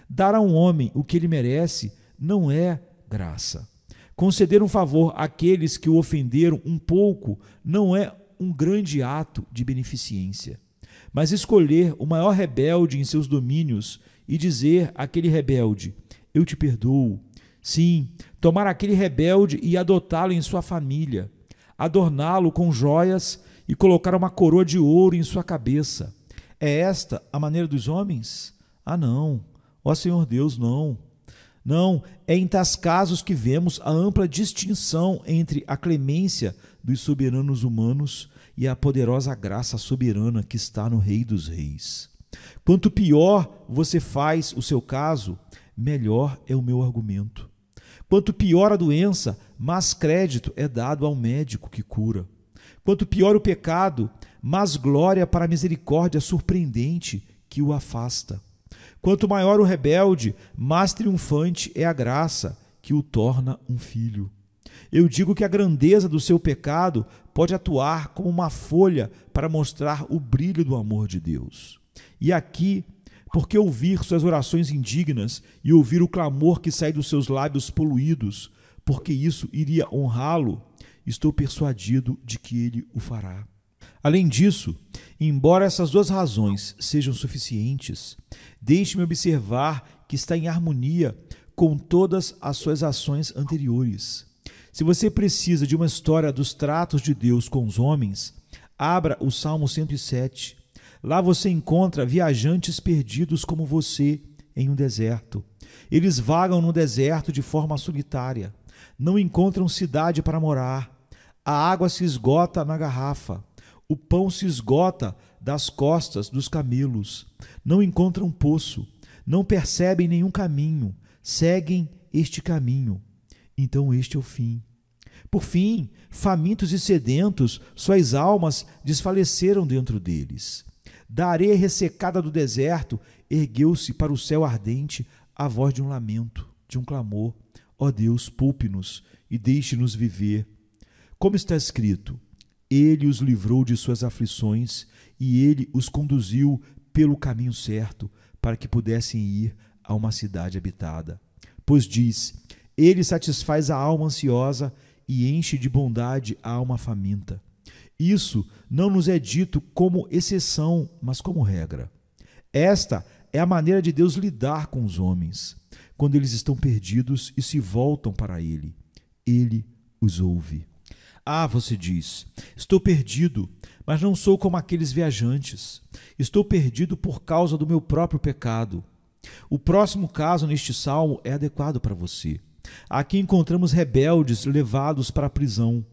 Dar a um homem o que ele merece não é graça. Conceder um favor àqueles que o ofenderam um pouco não é um grande ato de beneficência. Mas escolher o maior rebelde em seus domínios e dizer àquele rebelde, eu te perdoo. Sim, tomar aquele rebelde e adotá-lo em sua família, adorná-lo com joias e colocar uma coroa de ouro em sua cabeça. É esta a maneira dos homens? Ah, não. Ó Senhor Deus, não. Não, é em tais casos que vemos a ampla distinção entre a clemência dos soberanos humanos e a poderosa graça soberana que está no Rei dos Reis. Quanto pior você faz o seu caso, melhor é o meu argumento. Quanto pior a doença, mais crédito é dado ao médico que cura. Quanto pior o pecado, mas glória para a misericórdia surpreendente que o afasta. Quanto maior o rebelde, mais triunfante é a graça que o torna um filho. Eu digo que a grandeza do seu pecado pode atuar como uma folha para mostrar o brilho do amor de Deus. E aqui, porque ouvir suas orações indignas e ouvir o clamor que sai dos seus lábios poluídos, porque isso iria honrá-lo, estou persuadido de que ele o fará. Além disso, embora essas duas razões sejam suficientes, deixe-me observar que está em harmonia com todas as suas ações anteriores. Se você precisa de uma história dos tratos de Deus com os homens, abra o Salmo 107. Lá você encontra viajantes perdidos como você em um deserto. Eles vagam no deserto de forma solitária. Não encontram cidade para morar. A água se esgota na garrafa. O pão se esgota das costas dos camelos. Não encontram poço. Não percebem nenhum caminho. Seguem este caminho. Então este é o fim. Por fim, famintos e sedentos, suas almas desfaleceram dentro deles. Da areia ressecada do deserto, ergueu-se para o céu ardente a voz de um lamento, de um clamor. Ó Deus, poupe-nos e deixe-nos viver. Como está escrito, Ele os livrou de suas aflições e Ele os conduziu pelo caminho certo para que pudessem ir a uma cidade habitada. Pois diz, Ele satisfaz a alma ansiosa e enche de bondade a alma faminta. Isso não nos é dito como exceção, mas como regra. Esta é a maneira de Deus lidar com os homens, quando eles estão perdidos e se voltam para Ele. Ele os ouve. Ah, você diz, estou perdido, mas não sou como aqueles viajantes. Estou perdido por causa do meu próprio pecado. O próximo caso neste salmo é adequado para você. Aqui encontramos rebeldes levados para a prisão.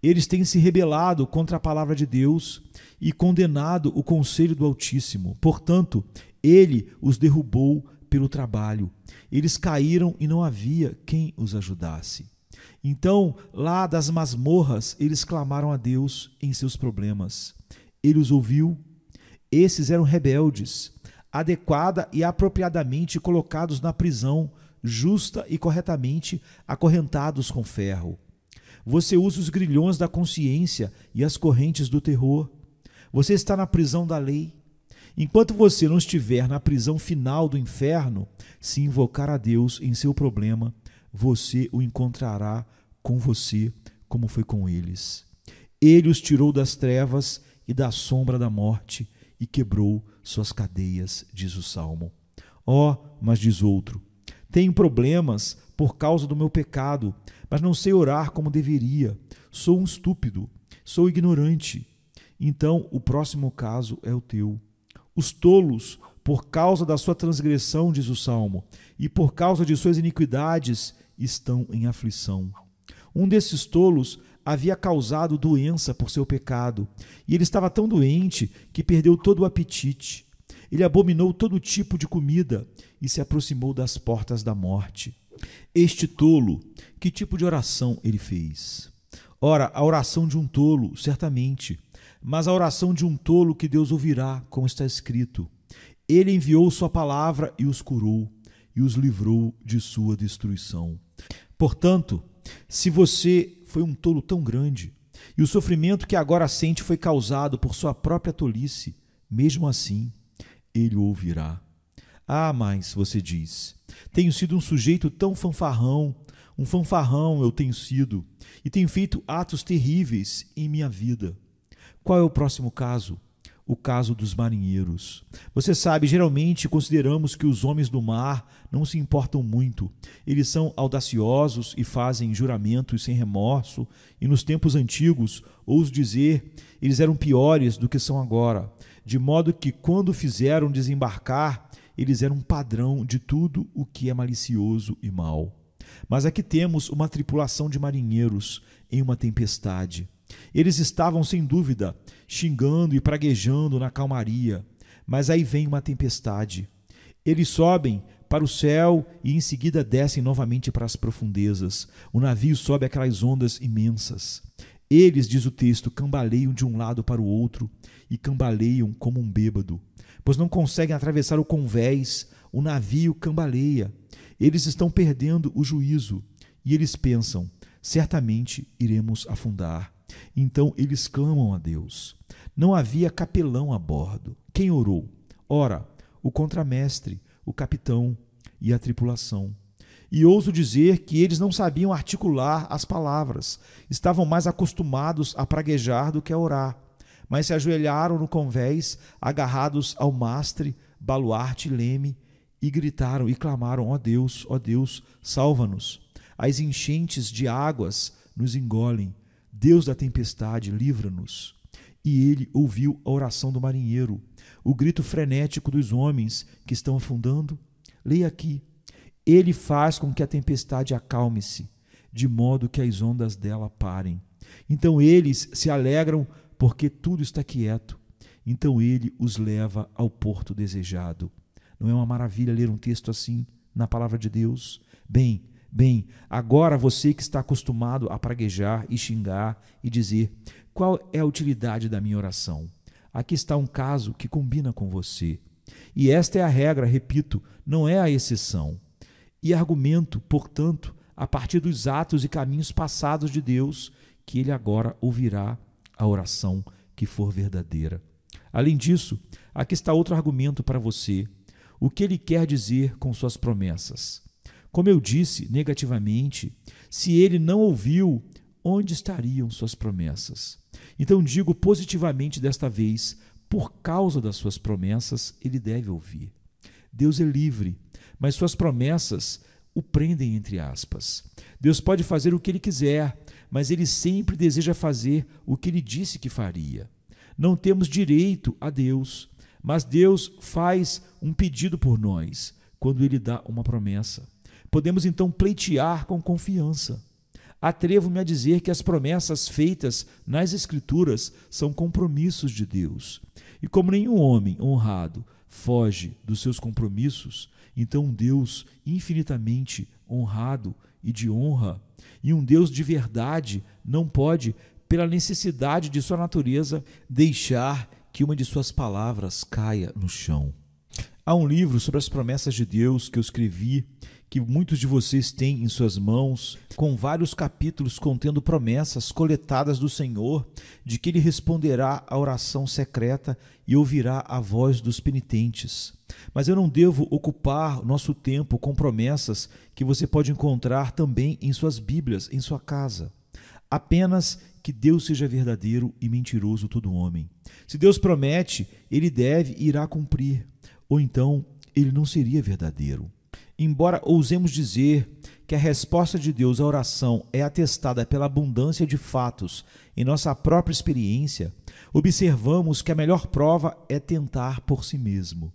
Eles têm se rebelado contra a palavra de Deus e condenado o conselho do Altíssimo. Portanto, Ele os derrubou pelo trabalho. Eles caíram e não havia quem os ajudasse. Então, lá das masmorras, eles clamaram a Deus em seus problemas. Ele os ouviu. Esses eram rebeldes, adequada e apropriadamente colocados na prisão, justa e corretamente acorrentados com ferro. Você usa os grilhões da consciência e as correntes do terror. Você está na prisão da lei. Enquanto você não estiver na prisão final do inferno, se invocar a Deus em seu problema, você o encontrará com você, como foi com eles. Ele os tirou das trevas e da sombra da morte e quebrou suas cadeias, diz o Salmo. Mas diz outro, tenho problemas por causa do meu pecado, mas não sei orar como deveria. Sou um estúpido, sou ignorante. Então, o próximo caso é o teu. Os tolos, por causa da sua transgressão, diz o Salmo, e por causa de suas iniquidades, estão em aflição. Um desses tolos havia causado doença por seu pecado, e ele estava tão doente que perdeu todo o apetite. Ele abominou todo tipo de comida e se aproximou das portas da morte. Este tolo, que tipo de oração ele fez? Ora, a oração de um tolo, certamente, mas a oração de um tolo que Deus ouvirá, como está escrito. Ele enviou sua palavra e os curou, e os livrou de sua destruição. Portanto, se você foi um tolo tão grande, e o sofrimento que agora sente foi causado por sua própria tolice, mesmo assim, Ele o ouvirá. Mas, você diz, tenho sido um sujeito tão fanfarrão, um fanfarrão eu tenho sido, e tenho feito atos terríveis em minha vida. Qual é o próximo caso? O caso dos marinheiros. Você sabe, geralmente consideramos que os homens do mar não se importam muito. Eles são audaciosos e fazem juramentos sem remorso, e nos tempos antigos, ouso dizer, eles eram piores do que são agora, de modo que quando fizeram desembarcar, eles eram um padrão de tudo o que é malicioso e mau. Mas aqui temos uma tripulação de marinheiros em uma tempestade. Eles estavam, sem dúvida, xingando e praguejando na calmaria, mas aí vem uma tempestade. Eles sobem para o céu e em seguida descem novamente para as profundezas. O navio sobe aquelas ondas imensas. Eles, diz o texto, cambaleiam de um lado para o outro e cambaleiam como um bêbado, pois não conseguem atravessar o convés, o navio cambaleia. Eles estão perdendo o juízo e eles pensam: certamente iremos afundar. Então eles clamam a Deus. Não havia capelão a bordo. Quem orou? Ora, o contramestre, o capitão e a tripulação. E ouso dizer que eles não sabiam articular as palavras, estavam mais acostumados a praguejar do que a orar, mas se ajoelharam no convés, agarrados ao mastre, baluarte e leme, e gritaram e clamaram: ó Deus, salva-nos. As enchentes de águas nos engolem. Deus da tempestade, livra-nos. E ele ouviu a oração do marinheiro, o grito frenético dos homens que estão afundando. Leia aqui. Ele faz com que a tempestade acalme-se, de modo que as ondas dela parem. Então eles se alegram porque tudo está quieto. Então ele os leva ao porto desejado. Não é uma maravilha ler um texto assim na palavra de Deus? Bem, agora você que está acostumado a praguejar e xingar e dizer: qual é a utilidade da minha oração? Aqui está um caso que combina com você. E esta é a regra, repito, não é a exceção. E argumento, portanto, a partir dos atos e caminhos passados de Deus, que ele agora ouvirá a oração que for verdadeira. Além disso, aqui está outro argumento para você. O que ele quer dizer com suas promessas? Como eu disse negativamente, se ele não ouviu, onde estariam suas promessas? Então digo positivamente desta vez, por causa das suas promessas, ele deve ouvir. Deus é livre, mas suas promessas o prendem entre aspas. Deus pode fazer o que ele quiser, mas ele sempre deseja fazer o que ele disse que faria. Não temos direito a Deus, mas Deus faz um pedido por nós quando ele dá uma promessa. Podemos então pleitear com confiança. Atrevo-me a dizer que as promessas feitas nas Escrituras são compromissos de Deus. E como nenhum homem honrado foge dos seus compromissos, então um Deus infinitamente honrado e de honra, e um Deus de verdade, não pode, pela necessidade de sua natureza, deixar que uma de suas palavras caia no chão. Há um livro sobre as promessas de Deus que eu escrevi, que muitos de vocês têm em suas mãos, com vários capítulos contendo promessas coletadas do Senhor, de que Ele responderá à oração secreta e ouvirá a voz dos penitentes. Mas eu não devo ocupar nosso tempo com promessas que você pode encontrar também em suas Bíblias, em sua casa. Apenas que Deus seja verdadeiro e mentiroso todo homem. Se Deus promete, Ele deve e irá cumprir, ou então Ele não seria verdadeiro. Embora ousemos dizer que a resposta de Deus à oração é atestada pela abundância de fatos em nossa própria experiência, observamos que a melhor prova é tentar por si mesmo.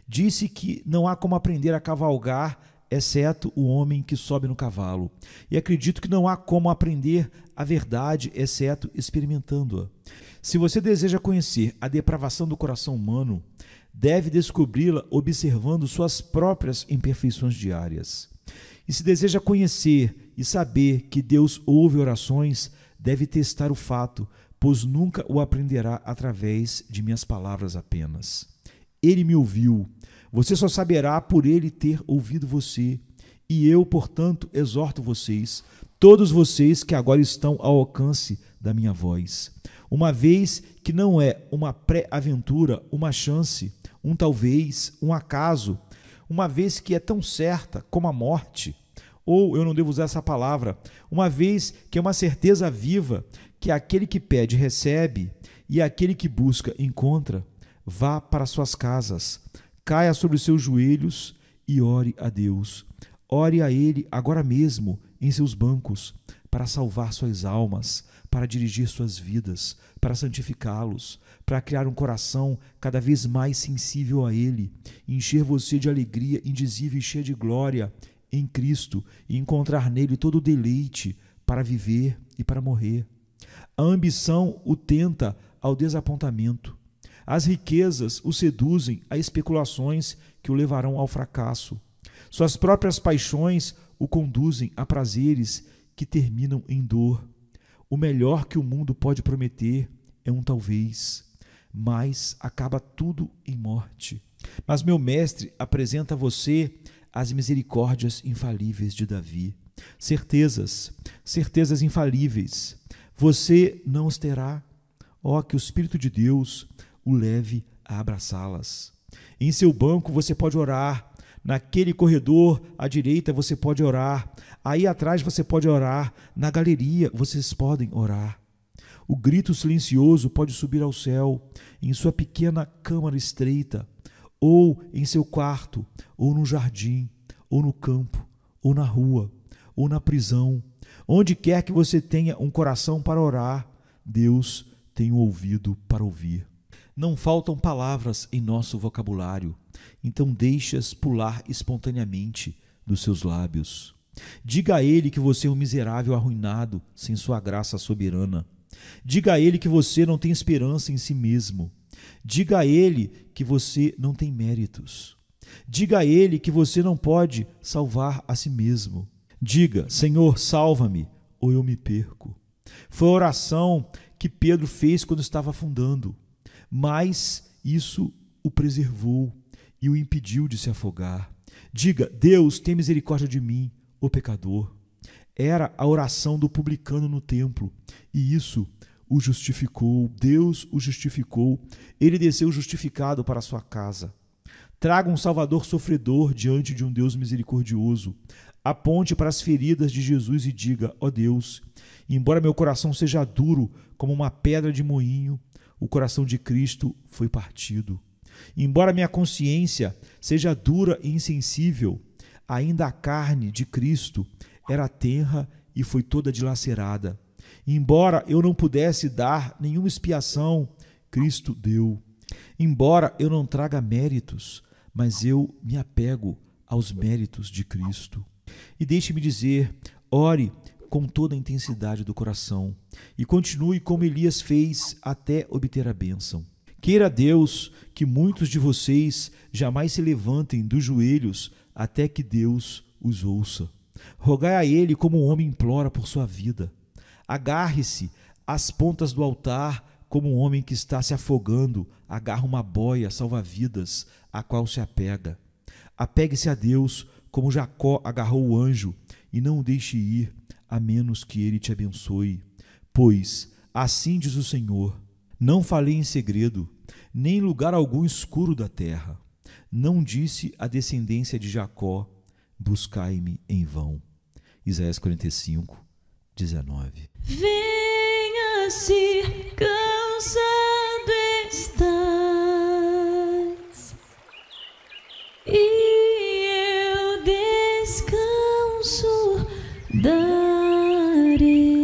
Disse que não há como aprender a cavalgar, exceto o homem que sobe no cavalo. E acredito que não há como aprender a verdade, exceto experimentando-a. Se você deseja conhecer a depravação do coração humano, deve descobri-la observando suas próprias imperfeições diárias. E se deseja conhecer e saber que Deus ouve orações, deve testar o fato, pois nunca o aprenderá através de minhas palavras apenas. Ele me ouviu. Você só saberá por ele ter ouvido você. E eu, portanto, exorto vocês, todos vocês que agora estão ao alcance da minha voz. Uma vez que não é uma pré-aventura, uma chance, um talvez, um acaso, uma vez que é tão certa como a morte, ou eu não devo usar essa palavra, uma vez que é uma certeza viva que aquele que pede recebe e aquele que busca encontra, vá para suas casas, caia sobre os seus joelhos e ore a Deus. Ore a Ele agora mesmo em seus bancos para salvar suas almas, para dirigir suas vidas, para santificá-los, para criar um coração cada vez mais sensível a Ele, encher você de alegria indizível e cheia de glória em Cristo e encontrar nele todo o deleite para viver e para morrer. A ambição o tenta ao desapontamento. As riquezas o seduzem a especulações que o levarão ao fracasso. Suas próprias paixões o conduzem a prazeres que terminam em dor. O melhor que o mundo pode prometer é um talvez, mas acaba tudo em morte. Mas meu mestre apresenta a você as misericórdias infalíveis de Davi. Certezas, certezas infalíveis. Você não os terá. Ó, que o Espírito de Deus o leve a abraçá-las. Em seu banco você pode orar. Naquele corredor à direita você pode orar. Aí atrás você pode orar. Na galeria vocês podem orar. O grito silencioso pode subir ao céu, em sua pequena câmara estreita, ou em seu quarto, ou no jardim, ou no campo, ou na rua, ou na prisão. Onde quer que você tenha um coração para orar, Deus tem um ouvido para ouvir. Não faltam palavras em nosso vocabulário, então deixe-as pular espontaneamente dos seus lábios. Diga a Ele que você é um miserável arruinado sem sua graça soberana. Diga a Ele que você não tem esperança em si mesmo. Diga a Ele que você não tem méritos. Diga a Ele que você não pode salvar a si mesmo. Diga: Senhor, salva-me, ou eu me perco. Foi a oração que Pedro fez quando estava afundando, mas isso o preservou e o impediu de se afogar. Diga: Deus, tem misericórdia de mim, o pecador. Era a oração do publicano no templo, e isso o justificou. Deus o justificou. Ele desceu justificado para a sua casa. Traga um Salvador sofredor diante de um Deus misericordioso. Aponte para as feridas de Jesus e diga: ó Deus, embora meu coração seja duro como uma pedra de moinho, o coração de Cristo foi partido. Embora minha consciência seja dura e insensível, ainda a carne de Cristo era tenra e foi toda dilacerada. Embora eu não pudesse dar nenhuma expiação, Cristo deu. Embora eu não traga méritos, mas eu me apego aos méritos de Cristo. E deixe-me dizer, ore com toda a intensidade do coração e continue como Elias fez até obter a bênção. Queira Deus que muitos de vocês jamais se levantem dos joelhos até que Deus os ouça. Rogai a Ele como um homem implora por sua vida. Agarre-se às pontas do altar como um homem que está se afogando agarra uma boia salva-vidas a qual se apega. Apegue-se a Deus como Jacó agarrou o anjo e não o deixe ir, a menos que ele te abençoe. Pois, assim diz o Senhor, não falei em segredo, nem em lugar algum escuro da terra. Não disse à descendência de Jacó, buscai-me em vão. Isaías 45, 19. Venha se cansado estás, e eu descanso darei.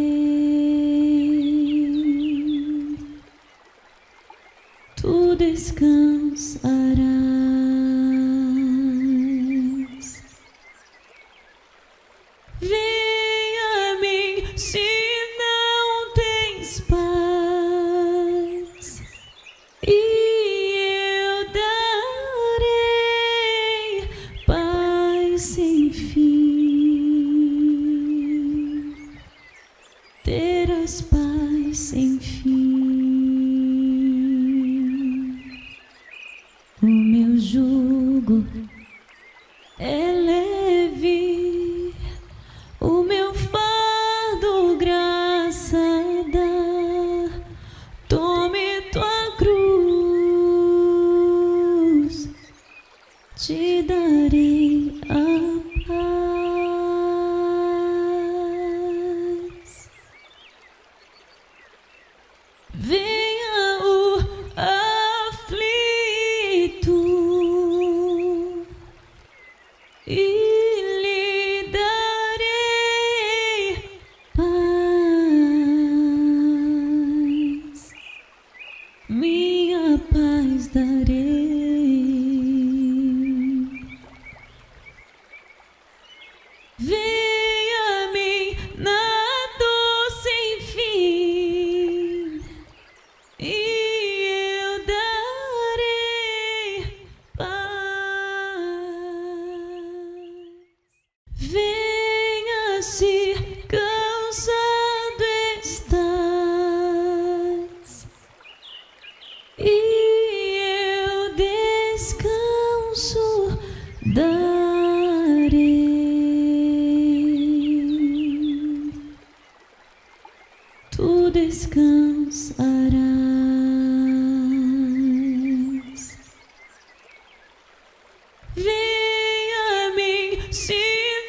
Tu descansarás. Venha a mim se não tens paz, e eu darei paz sem fim. Terás paz sem fim. O meu jugo é leve, o meu fardo graça dá. Tome tua cruz, te darei a paz. Venha o aflito e lhe darei paz, minha paz darei. Venha a mim na dor sem fim, e eu darei paz. Venha se cansado estar, darei, tu descansarás. Vem a mim se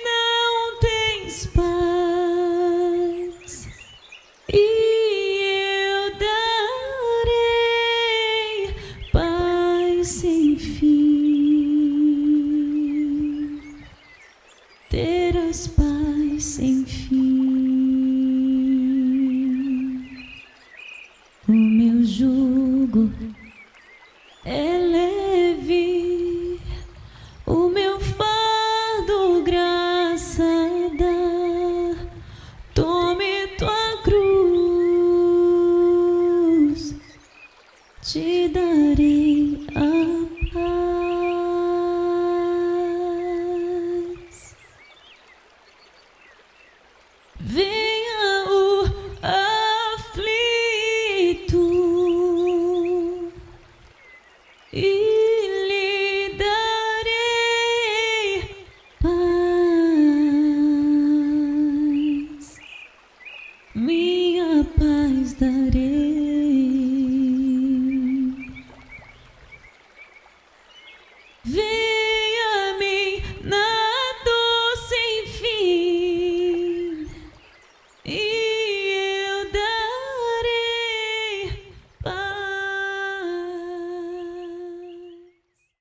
não tens paz, e eu darei paz sem fim. Terás paz sem fim. O meu jugo é leve, o meu fardo graça dá. Tome tua cruz, te darei a paz. Venha o aflito e lhe darei paz, minha paz darei. Vem